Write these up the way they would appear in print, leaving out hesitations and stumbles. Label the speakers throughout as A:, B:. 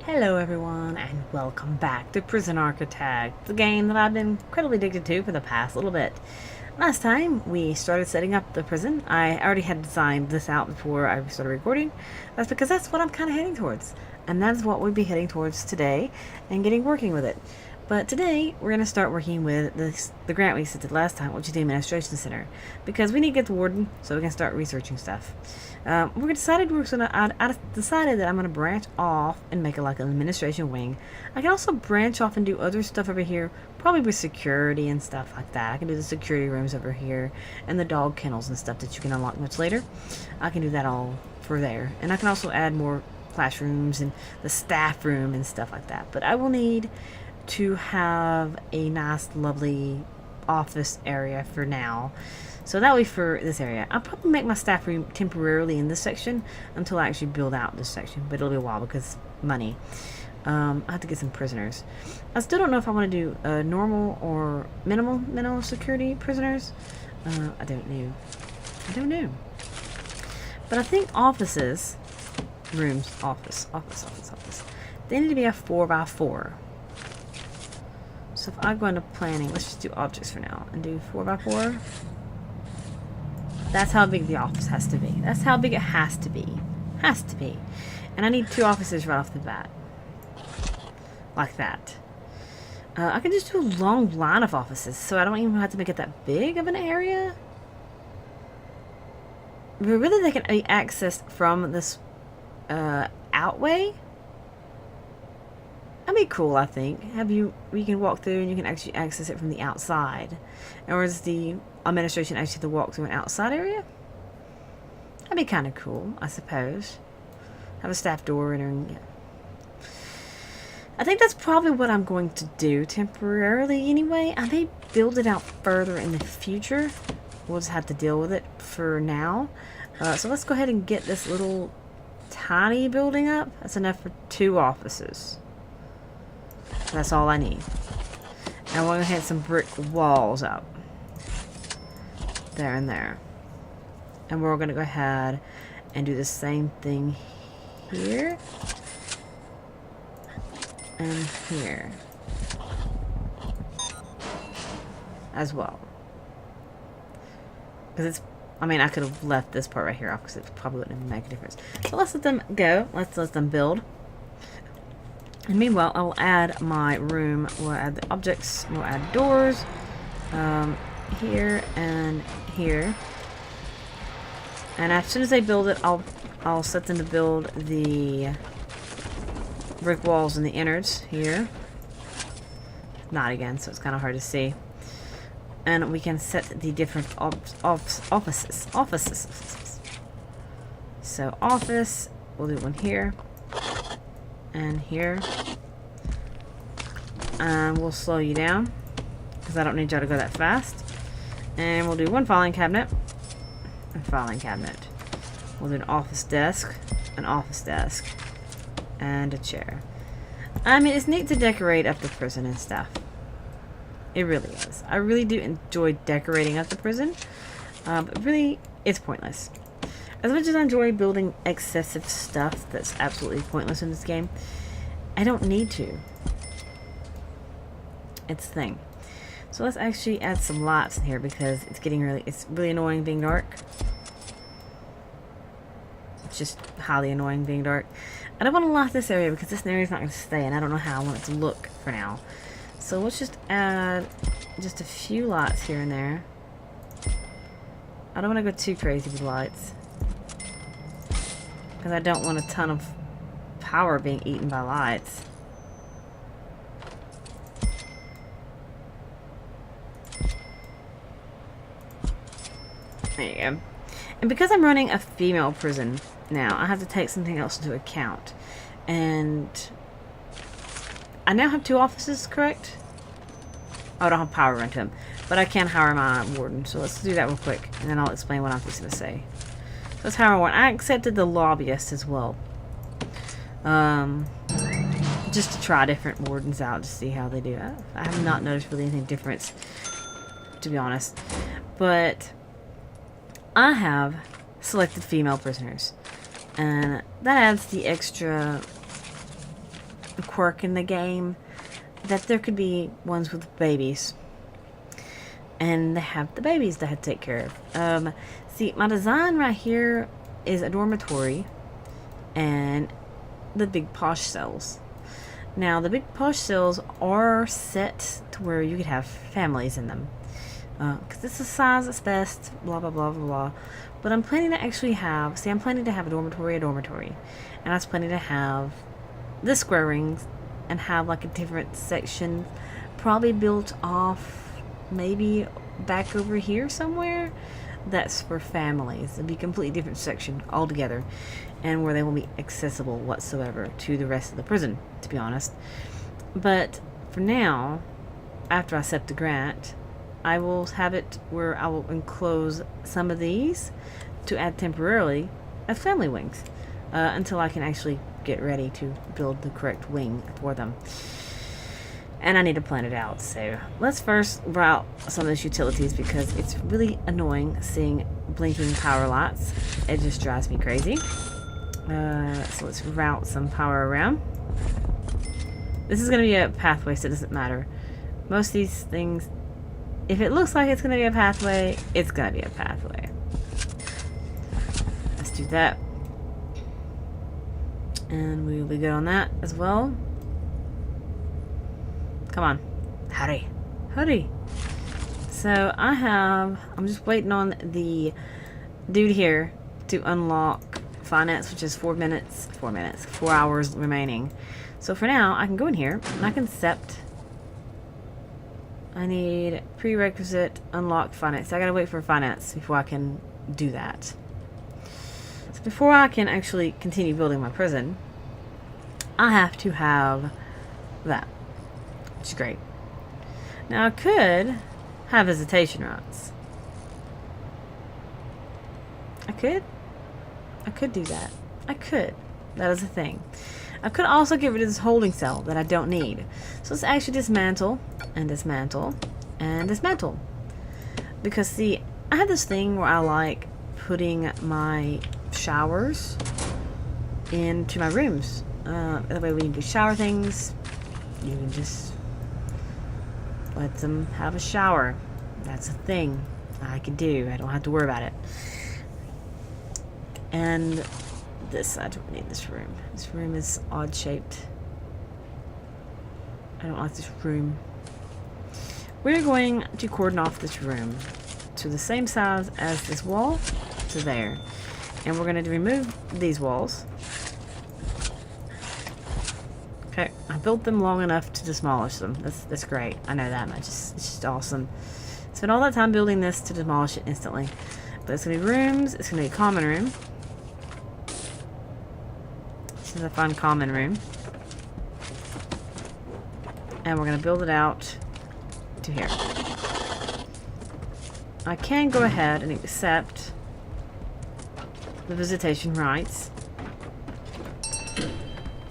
A: Hello everyone and welcome back to Prison Architect, the game that I've been incredibly addicted to for the past little bit. Last time we started setting up the prison, I already had designed this out before I started recording. That's because that's what I'm kind of heading towards. And that's what we'll be heading towards today and getting working with it. But today, we're going to start working with the grant we did last time, which is the Administration Center. Because we need to get the warden so we can start researching stuff. I decided that I'm going to branch off and make it like an administration wing. I can also branch off and do other stuff over here, probably with security and stuff like that. I can do the security rooms over here and the dog kennels and stuff that you can unlock much later. I can do that all for there. And I can also add more classrooms and the staff room and stuff like that. But I will need to have a nice, lovely office area for now. So that way for this area. I'll probably make my staff room temporarily in this section until I actually build out this section. But it'll be a while because money. I have to get some prisoners. I still don't know if I want to do normal or minimal security prisoners. I don't know. But I think offices, rooms, office. They need to be a 4x4. So if I go into planning, let's just do objects for now and do 4x4. That's how big the office has to be. That's how big it has to be. Has to be. And I need 2 offices right off the bat. Like that. I can just do a long line of offices, so I don't even have to make it that big of an area. But really, they can be accessed from this outway. That'd be cool, I think. You can walk through and you can actually access it from the outside. Or is the administration actually to walk through an outside area? That'd be kind of cool, I suppose. Have a staff door and yeah. I think that's probably what I'm going to do temporarily anyway. I may build it out further in the future. We'll just have to deal with it for now. So let's go ahead and get this little tiny building up. That's enough for 2 offices. That's all I need. And we're going to hit some brick walls up. There and there. And we're going to go ahead and do the same thing here. And here. As well. Because it's... I mean, I could have left this part right here off because it probably wouldn't make a difference. So let's let them go. Let's let them build. And meanwhile, I'll add my room. We'll add the objects. We'll add doors. Here and here. And as soon as they build it, I'll set them to build the brick walls and the innards here. Not again, so it's kind of hard to see. And we can set the different offices. So office, we'll do one here. And here. And we'll slow you down because I don't need y'all to go that fast. And we'll do one filing cabinet and filing cabinet. We'll do an office desk, and a chair. I mean, it's neat to decorate up the prison and stuff. It really is. I really do enjoy decorating up the prison. But really, it's pointless. As much as I enjoy building excessive stuff that's absolutely pointless in this game, I don't need to. It's the thing. So let's actually add some lights in here because it's really annoying being dark. It's just highly annoying being dark. I don't want to light this area because this area is not going to stay and I don't know how I want it to look for now. So let's just add just a few lights here and there. I don't want to go too crazy with lights. Because I don't want a ton of power being eaten by lights. There you go. And because I'm running a female prison now, I have to take something else into account. And I now have 2 offices, correct? Oh, I don't have power run to them. But I can hire my warden. So let's do that real quick. And then I'll explain what I'm fixing to say. That's how I want. I accepted the lobbyist as well. Just to try different wardens out to see how they do. I have not noticed really anything different, to be honest. But I have selected female prisoners. And that adds the extra quirk in the game that there could be ones with babies. And they have the babies they have to take care of. See, my design right here is a dormitory and the big posh cells. Now, the big posh cells are set to where you could have families in them. Because this is the size that's best, blah, blah, blah, blah, blah. But I'm planning to actually have, see, I'm planning to have a dormitory. And I was planning to have the square rings and have like a different section, probably built off, maybe back over here somewhere. That's for families. It'll be a completely different section altogether, and where they won't be accessible whatsoever to the rest of the prison, to be honest. But for now, after I accept the grant, I will have it where I will enclose some of these to add temporarily as family wings until I can actually get ready to build the correct wing for them. And I need to plan it out, so let's first route some of those utilities because it's really annoying seeing blinking power lights. It just drives me crazy. So let's route some power around. This is going to be a pathway, so it doesn't matter. Most of these things, if it looks like it's going to be a pathway, it's going to be a pathway. Let's do that. And we will be good on that as well. Come on. Hurry. Hurry. So I'm just waiting on the dude here to unlock finance, which is 4 hours remaining. So for now, I can go in here and I can accept. I need prerequisite unlock finance. So I gotta wait for finance before I can do that. So before I can actually continue building my prison, I have to have that. Which is great. Now I could have visitation rights. I could do that. I could. That is a thing. I could also get rid of this holding cell that I don't need. So let's actually dismantle and dismantle and dismantle. Because see, I have this thing where I like putting my showers into my rooms. That way when you do shower things, you can just let them have a shower. That's a thing I can do. I don't have to worry about it. And this, I don't need this room. This room is odd shaped. I don't like this room. We're going to cordon off this room to the same size as this wall to there. And we're going to remove these walls. Okay, I built them long enough to demolish them. That's great. I know that much. It's just awesome. Spent all that time building this to demolish it instantly. But it's going to be rooms. It's going to be a common room. This is a fun common room. And we're going to build it out to here. I can go ahead and accept the visitation rights.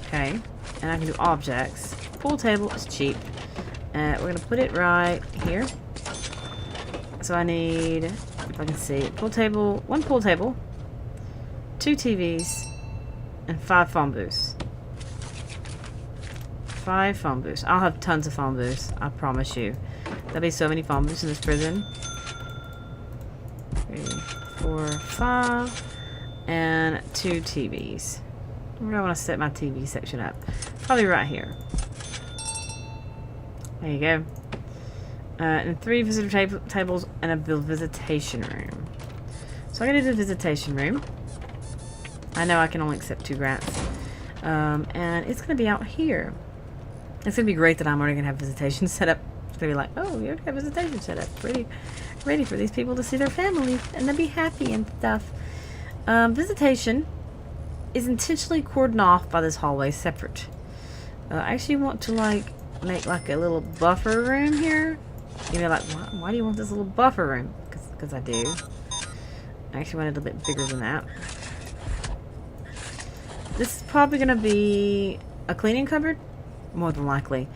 A: Okay. And I can do objects. Pool table is cheap. We're going to put it right here. So I need, if I can see, pool table, 1 pool table, 2 TVs, and 5 phone booths. 5 phone booths. I'll have tons of phone booths, I promise you. There'll be so many phone booths in this prison. 3, 4, 5, and 2 TVs. Where do I want to set my TV section up? Probably right here. There you go. And 3 visitor tables and a visitation room. So I'm going to do the visitation room. I know I can only accept 2 grants. And it's going to be out here. It's going to be great that I'm already going to have visitation set up. It's going to be like, oh, we already have visitation set up. Ready for these people to see their families and they'll be happy and stuff. Visitation is intentionally cordoned off by this hallway separate. I actually want to make like a little buffer room here. You know, like why do you want this little buffer room? Because I do. I actually want it a bit bigger than that. This is probably going to be a cleaning cupboard, more than likely.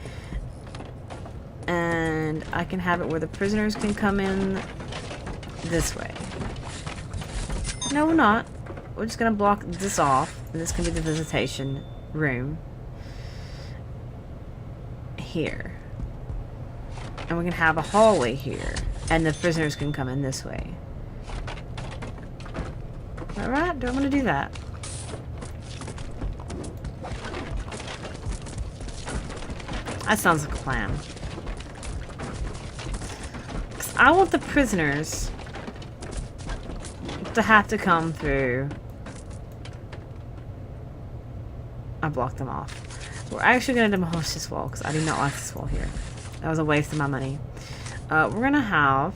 A: And I can have it where the prisoners can come in this way. No, we're not. We're just going to block this off. And this can be the visitation room. here. And we can have a hallway here. And the prisoners can come in this way. Alright, do I want to do that? That sounds like a plan. 'Cause I want the prisoners to have to come through. I blocked them off. We're actually going to demolish this wall because I do not like this wall here. That was a waste of my money. We're going to have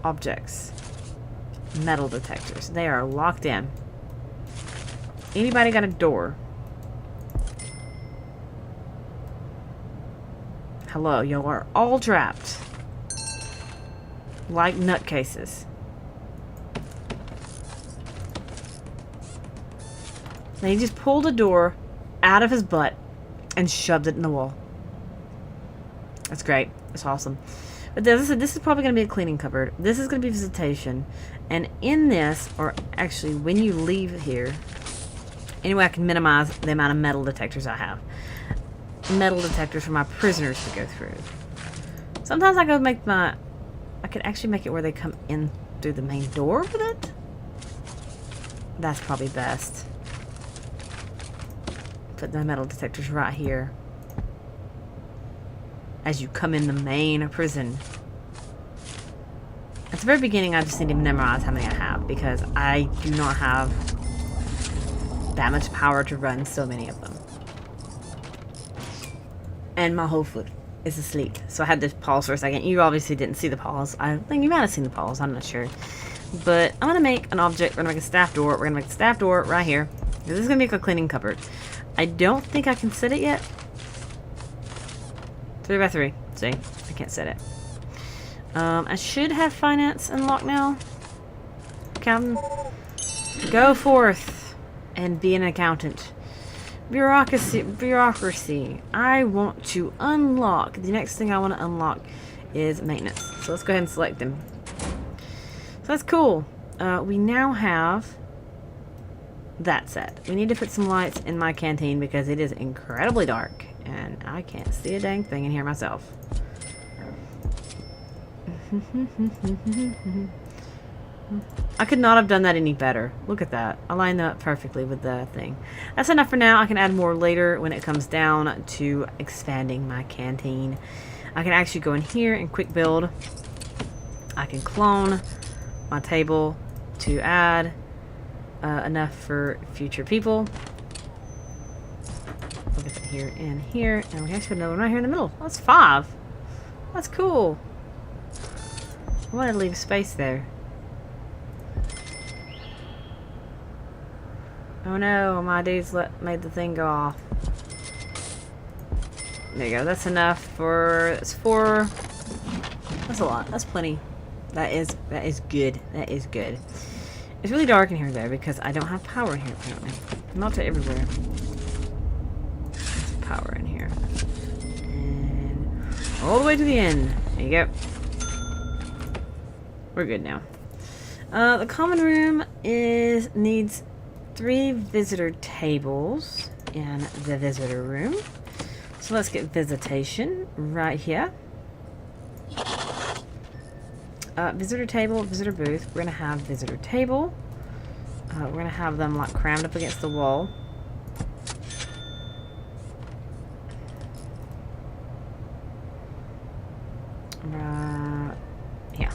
A: objects. Metal detectors. They are locked in. Anybody got a door? Hello, y'all are all trapped. Like nutcases. And he just pulled a door out of his butt and shoved it in the wall. That's great. That's awesome. But this is probably going to be a cleaning cupboard. This is going to be visitation. And in this, or actually when you leave here, anyway, I can minimize the amount of metal detectors I have. Metal detectors for my prisoners to go through. Sometimes I could actually make it where they come in through the main door with it. That's probably best. Put the metal detectors right here. As you come in the main prison. At the very beginning, I just need to memorize how many I have because I do not have that much power to run so many of them. And my whole foot is asleep. So I had to pause for a second. You obviously didn't see the pause. I think you might have seen the pause. I'm not sure. But I'm going to make an object. We're going to make a staff door. We're going to make the staff door right here. This is going to be a cleaning cupboard. I don't think I can set it yet. 3x3. See? I can't set it. I should have finance unlocked now. Accountant. Go forth and be an accountant. Bureaucracy. I want to unlock. The next thing I want to unlock is maintenance. So let's go ahead and select them. So that's cool. We now have that set. We need to put some lights in my canteen because it is incredibly dark and I can't see a dang thing in here myself. I could not have done that any better. Look at that. I lined that up perfectly with the thing. That's enough for now. I can add more later when it comes down to expanding my canteen. I can actually go in here and quick build. I can clone my table to add enough for future people. We'll get that here and here. And we actually put another one right here in the middle. That's 5. That's cool. I wanted to leave space there. Oh no, my dudes made the thing go off. There you go, that's enough for, that's 4. That's a lot, that's plenty. That is good, that is good. It's really dark in here though, because I don't have power in here apparently. Not to everywhere. There's power in here. And all the way to the end. There you go. We're good now. The common room needs 3 visitor tables in the visitor room. So let's get visitation right here. Visitor table, visitor booth. We're gonna have visitor table. We're gonna have them like crammed up against the wall. Yeah.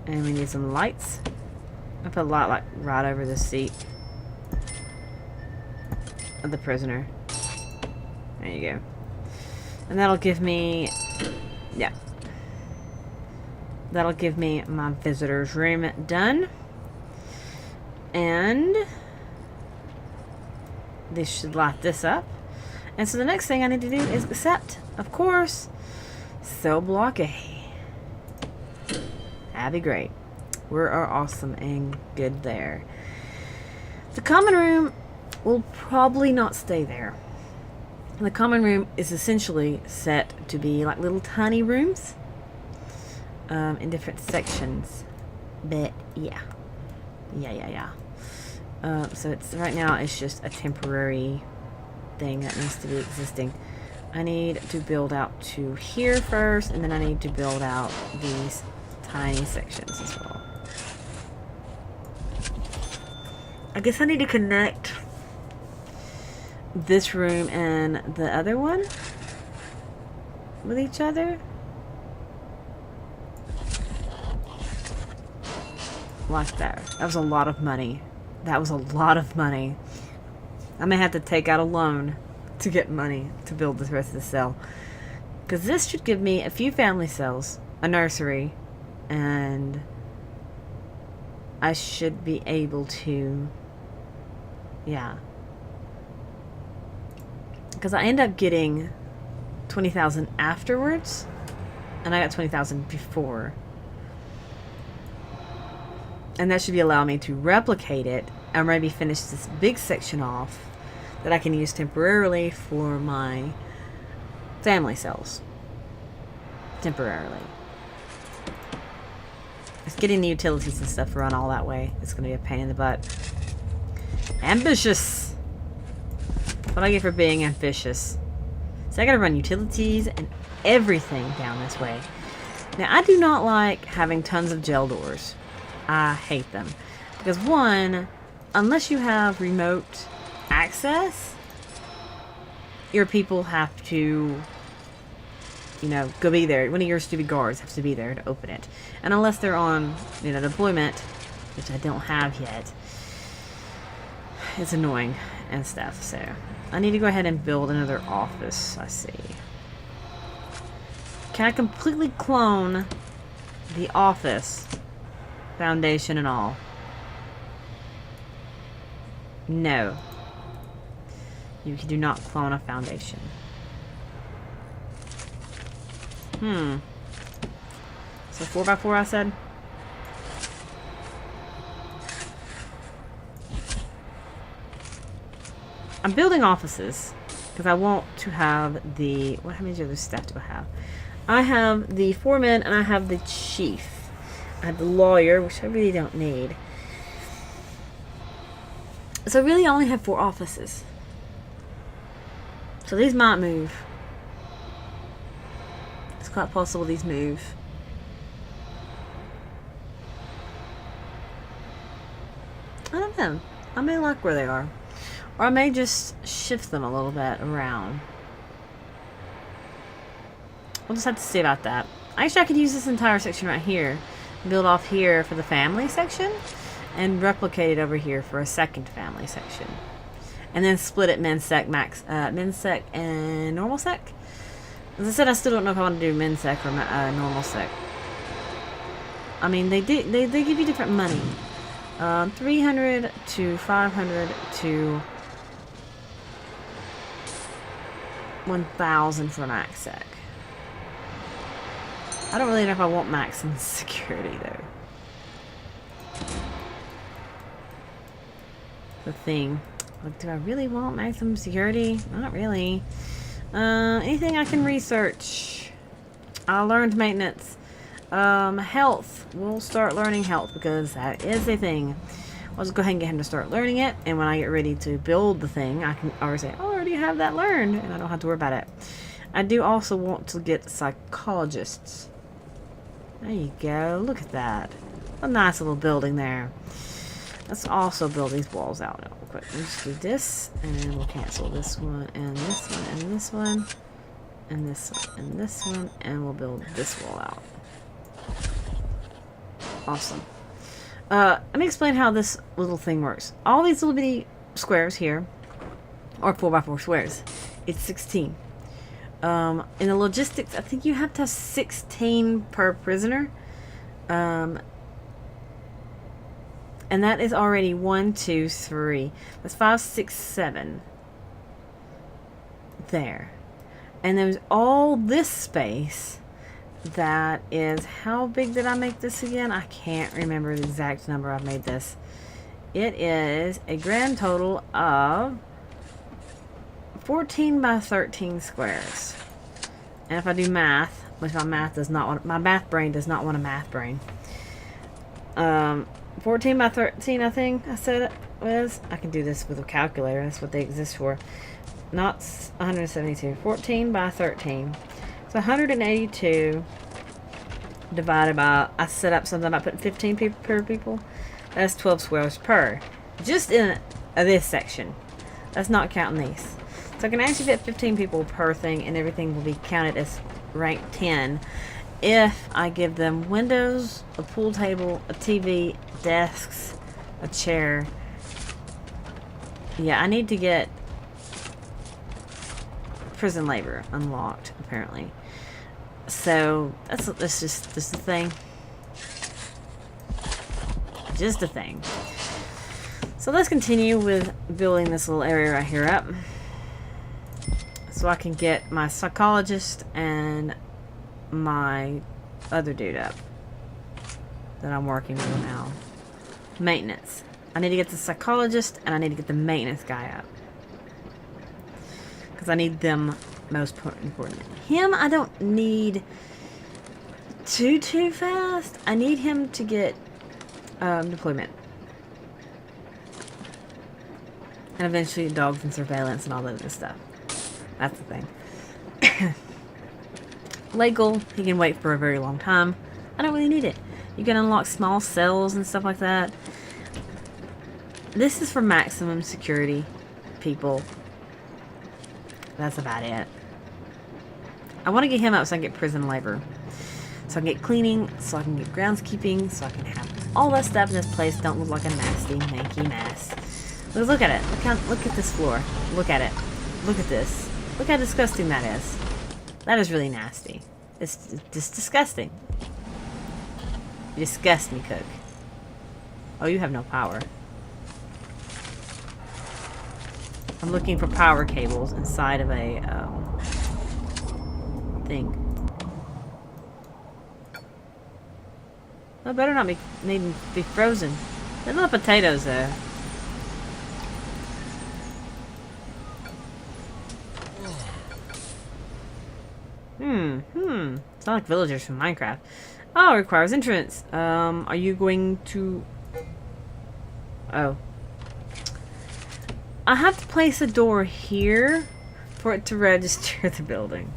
A: And we need some lights. I put a light like right over the seat of the prisoner. There you go. And that'll give me, yeah. That'll give me my visitor's room done. And this should light this up. And so the next thing I need to do is accept, of course, cell block A. That'd be great. We're awesome and good there. The common room will probably not stay there. The common room is essentially set to be like little tiny rooms in different sections. But yeah. So it's right now it's just a temporary thing that needs to be existing. I need to build out to here first, and then I need to build out these tiny sections as well. I guess I need to connect this room and the other one with each other. Like that. That was a lot of money. That was a lot of money. I may have to take out a loan to get money to build the rest of the cell. Because this should give me a few family cells, a nursery, and I should be able to, yeah. Because I end up getting 20,000 afterwards, and I got 20,000 before. And that should be allow me to replicate it and maybe finish this big section off that I can use temporarily for my family cells. Temporarily. It's getting the utilities and stuff to run all that way. It's going to be a pain in the butt. Ambitious! What I get for being ambitious. So I got to run utilities and everything down this way. Now, I do not like having tons of gel doors. I hate them. Because one, unless you have remote access, your people have to, you know, go be there. One of your stupid guards has to be there to open it. And unless they're on, you know, deployment, which I don't have yet, it's annoying and stuff. So I need to go ahead and build another office. I see. Can I completely clone the office? Foundation and all? No. You do not clone a foundation. So 4x4 I said? I'm building offices because I want to have the... how many other staff do I have? I have the foreman and I have the chief. I have the lawyer, which I really don't need. So really I only have 4 offices. So these might move. It's quite possible these move. I don't know. I may like where they are. Or I may just shift them a little bit around. We'll just have to see about that. Actually, I could use this entire section right here. Build off here for the family section. And replicate it over here for a second family section. And then split it MinSec, MinSec and normal sec. As I said, I still don't know if I want to do MinSec or normal sec. I mean, they give you different money. 300 to 500 to 1,000 for max sec. I don't really know if I want maximum security though. The thing. Like, do I really want maximum security? Not really. Anything I can research. I learned maintenance. Health. We'll start learning health because that is a thing. I'll just go ahead and get him to start learning it. And when I get ready to build the thing, I can already say, oh, I already have that learned. And I don't have to worry about it. I do also want to get psychologists. There you go. Look at that. A nice little building there. Let's also build these walls out real quick. We'll just do this, and we'll cancel this one, and this one, and this one, and this one, and this one, and we'll build this wall out. Awesome. Let me explain how this little thing works. All these little bitty squares here, or 4x4 squares, it's 16. In the logistics, I think you have to have 16 per prisoner. And that is already 1, 2, 3. That's 5, 6, 7. There. And there's all this space that is... How big did I make this again? I can't remember the exact number I've made this. It is a grand total of 14 by 13 squares. And if I do math, which my math brain does not want a math brain. 14 by 13, I think I said it was. I can do this with a calculator. That's what they exist for. not 172. 14 by 13. So 182 divided by, I set up something about putting 15 people per people. That's 12 squares per. Just in this section. That's not counting these. So I can actually fit 15 people per thing, and everything will be counted as rank 10 if I give them windows, a pool table, a TV, desks, a chair. Yeah, I need to get prison labor unlocked, apparently. So that's just a thing. Just a thing. So let's continue with building this little area right here up, so I can get my psychologist and my other dude up that I'm working with now. Maintenance. I need to get the psychologist and I need to get the maintenance guy up, because I need them most important. Him, I don't need too fast. I need him to get deployment. And eventually dogs and surveillance and all that other stuff. That's the thing. Legal, he can wait for a very long time. I don't really need it. You can unlock small cells and stuff like that. This is for maximum security people. That's about it. I want to get him up so I can get prison labor. So I can get cleaning, so I can get groundskeeping, so I can have all that stuff in this place. Don't look like a nasty, manky mess. Look at it. Look at this floor. Look at it. Look at this. Look how disgusting that is. That is really nasty. It's just disgusting. You disgust me, Cook. Oh, you have no power. I'm looking for power cables inside of a thing. That better not be needing to be frozen. They're not potatoes though. It's not like villagers from Minecraft. Oh, it requires entrance. Are you going to... Oh. I have to place a door here for it to register the building.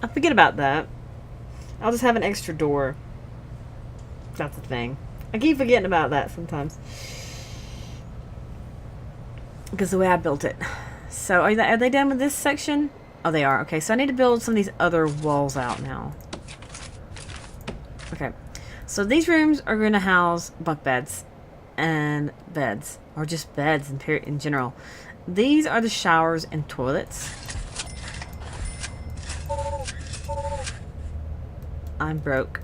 A: I forget about that. I'll just have an extra door. That's the thing. I keep forgetting about that sometimes, because the way I built it. So are they done with this section? Oh, they are. Okay, so I need to build some of these other walls out now. Okay, so these rooms are going to house bunk beds and beds, or just beds in general. These are the showers and toilets. I'm broke.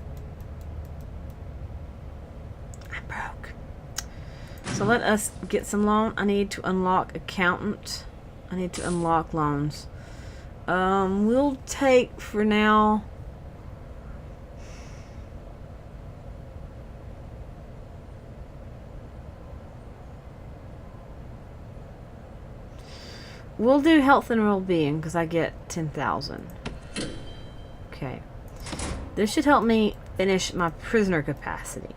A: So let us get some loan. I need to unlock accountant. I need to unlock loans. We'll take for now. We'll do health and well-being because I get 10,000. Okay. This should help me finish my prisoner capacity,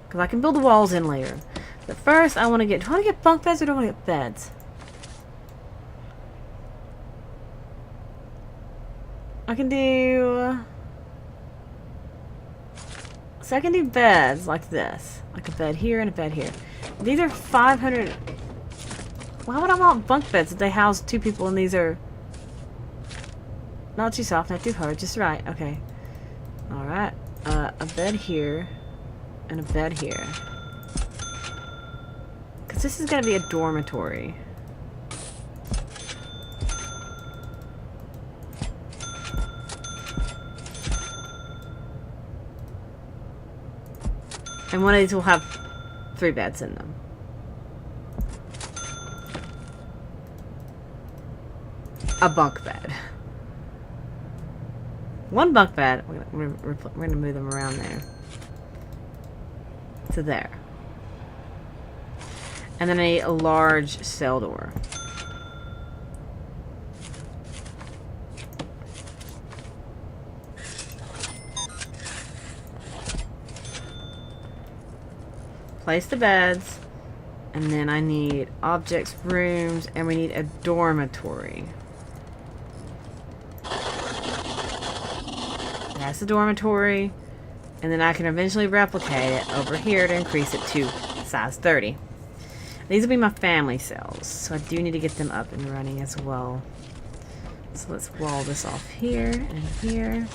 A: because I can build the walls in later. But first, I want to get... Do I want to get bunk beds or do I want to get beds? I can do... So I can do beds like this. Like a bed here and a bed here. These are 500... Why would I want bunk beds if they house two people and these are... Not too soft, not too hard, just right. Okay. Alright. A bed here. And a bed here. Because this is going to be a dormitory. And one of these will have 3 beds in them. A bunk bed. One bunk bed. We're going to move them around there. To there. And then a large cell door. Place the beds And then I need objects, rooms, and we need a dormitory. That's the dormitory. And then I can eventually replicate it over here to increase it to size 30. These will be my family cells, so I do need to get them up and running as well. So let's wall this off here and here.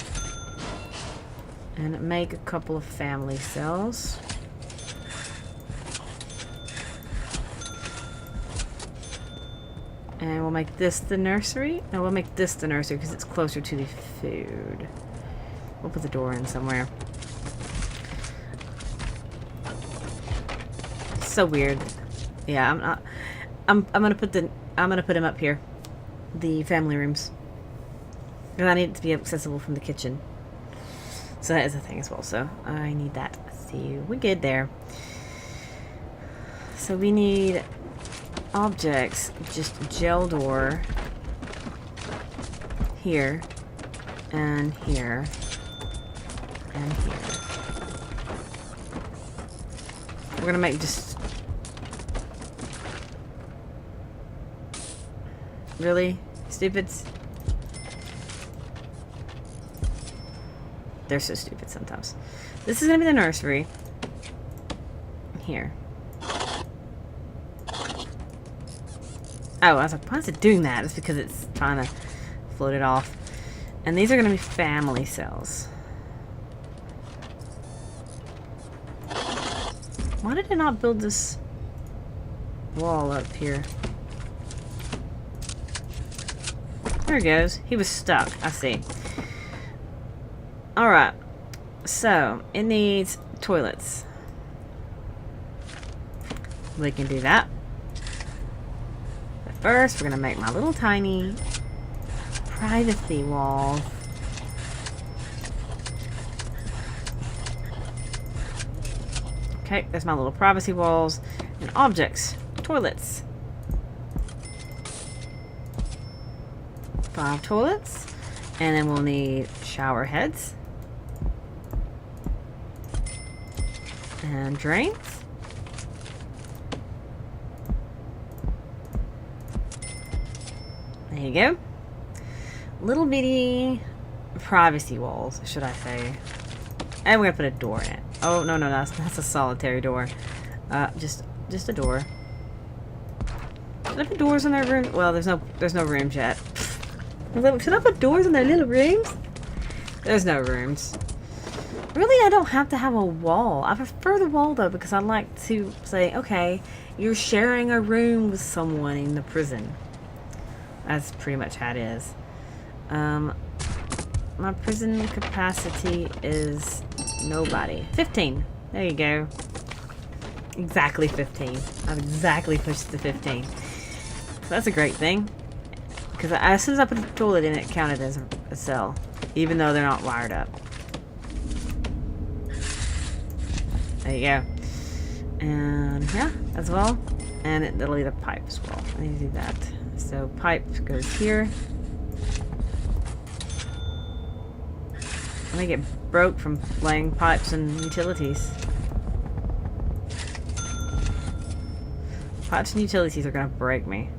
A: And make a couple of family cells. And we'll make this the nursery. No, we'll make this the nursery because it's closer to the food. We'll put the door in somewhere. So weird. Yeah, I'm gonna put him up here. The family rooms. Because I need it to be accessible from the kitchen. So that is a thing as well. So I need that. See, we're good there. So we need objects, just gel door here and here and here. We're gonna make just really stupids. They're so stupid sometimes. This is gonna be the nursery here. Oh, I was like, why is it doing that? It's because it's trying to float it off. And these are going to be family cells. Why did I not build this wall up here? There it goes. He was stuck. I see. Alright. So, it needs toilets. We can do that. First, we're going to make my little tiny privacy walls. Okay, there's my little privacy walls. And objects. Toilets. 5 toilets. And then we'll need shower heads. And drains. There you go. Little bitty privacy walls, should I say. And we're gonna put a door in it. Oh, no, that's a solitary door. Just a door. Should I put doors in their room? Well, there's no rooms yet. Should I put doors in their little rooms? There's no rooms. Really, I don't have to have a wall. I prefer the wall, though, because I like to say, okay, you're sharing a room with someone in the prison. That's pretty much how it is. My prison capacity is nobody. 15. There you go. Exactly 15. I've exactly pushed to 15. So that's a great thing. Because as soon as I put a toilet in, it counted as a cell. Even though they're not wired up. There you go. And yeah, as well. And it'll need a pipe as well. I need to do that. So pipe goes here. I may get broke from laying pipes and utilities. Pipes and utilities are gonna break me.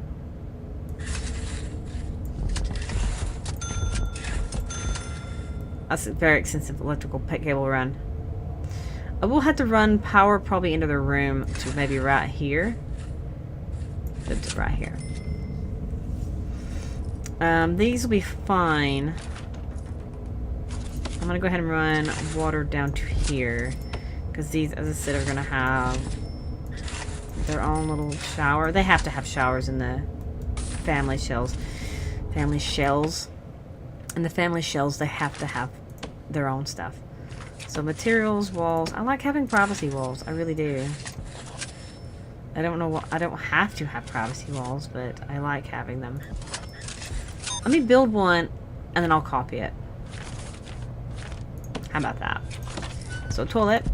A: That's a very extensive electrical cable run. I will have to run power probably into the room to maybe right here. It's right here. These will be fine. I'm gonna go ahead and run water down to here. Because these, as I said, are gonna have their own little shower. They have to have showers in the family shells. Family shells. In the family shells, they have to have their own stuff. So materials, walls. I like having privacy walls. I really do. I don't know what, I don't have to have privacy walls, but I like having them. Let me build one and then I'll copy it. How about that? So toilet.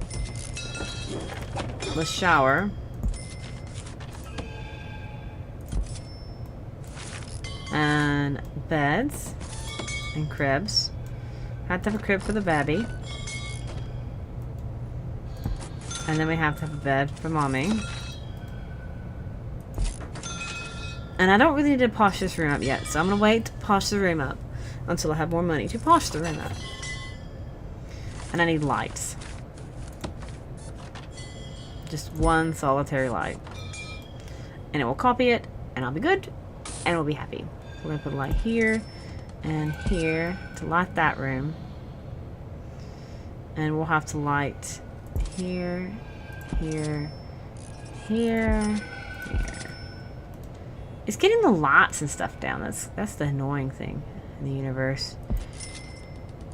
A: The shower. And beds. And cribs. Have to have a crib for the baby. And then we have to have a bed for mommy. And I don't really need to polish this room up yet, so I'm going to wait to polish the room up until I have more money to polish the room up. And I need lights. Just one solitary light. And it will copy it, and I'll be good, and we'll be happy. We're going to put a light here and here to light that room. And we'll have to light here, here, here, here. It's getting the lights and stuff down. That's the annoying thing in the universe.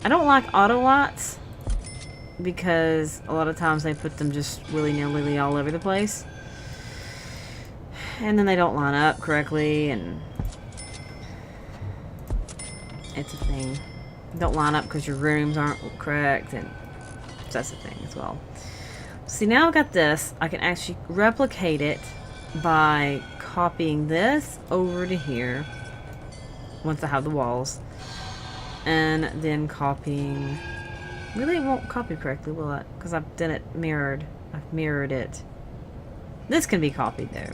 A: I don't like auto lights because a lot of times they put them just willy-nilly all over the place. And then they don't line up correctly, and it's a thing. They don't line up because your rooms aren't correct, and that's a thing as well. See, now I've got this. I can actually replicate it by copying this over to here once I have the walls, and then copying. Really, it won't copy correctly, will it? Because I've done it mirrored. I've mirrored it. This can be copied though.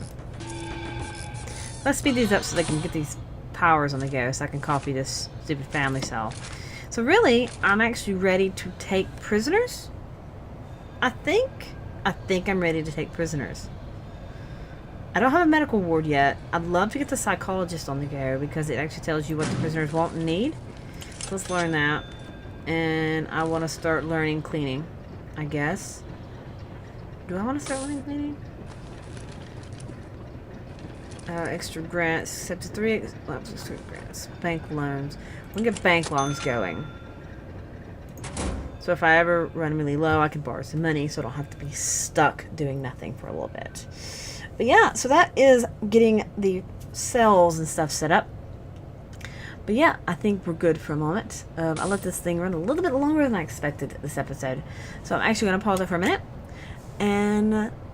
A: Let's speed these up so they can get these powers on the go, so I can copy this stupid family cell. So really, I'm actually ready to take prisoners. I think I'm ready to take prisoners. I don't have a medical ward yet. I'd love to get the psychologist on the go because it actually tells you what the prisoners want and need. So let's learn that. And I want to start learning cleaning, I guess. Do I want to start learning cleaning? Extra grants, except 3 extra grants. Bank loans. We'll get bank loans going. So if I ever run really low, I can borrow some money so I don't have to be stuck doing nothing for a little bit. But yeah, so that is getting the cells and stuff set up. But yeah, I think we're good for a moment. I let this thing run a little bit longer than I expected this episode. So I'm actually going to pause it for a minute.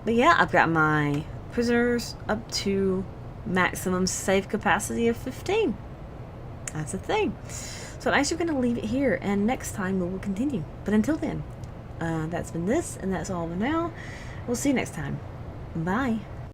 A: But yeah, I've got my prisoners up to maximum safe capacity of 15. That's the thing. So I'm actually going to leave it here, and next time we will continue. But until then, that's been this, and that's all for now. We'll see you next time. Bye.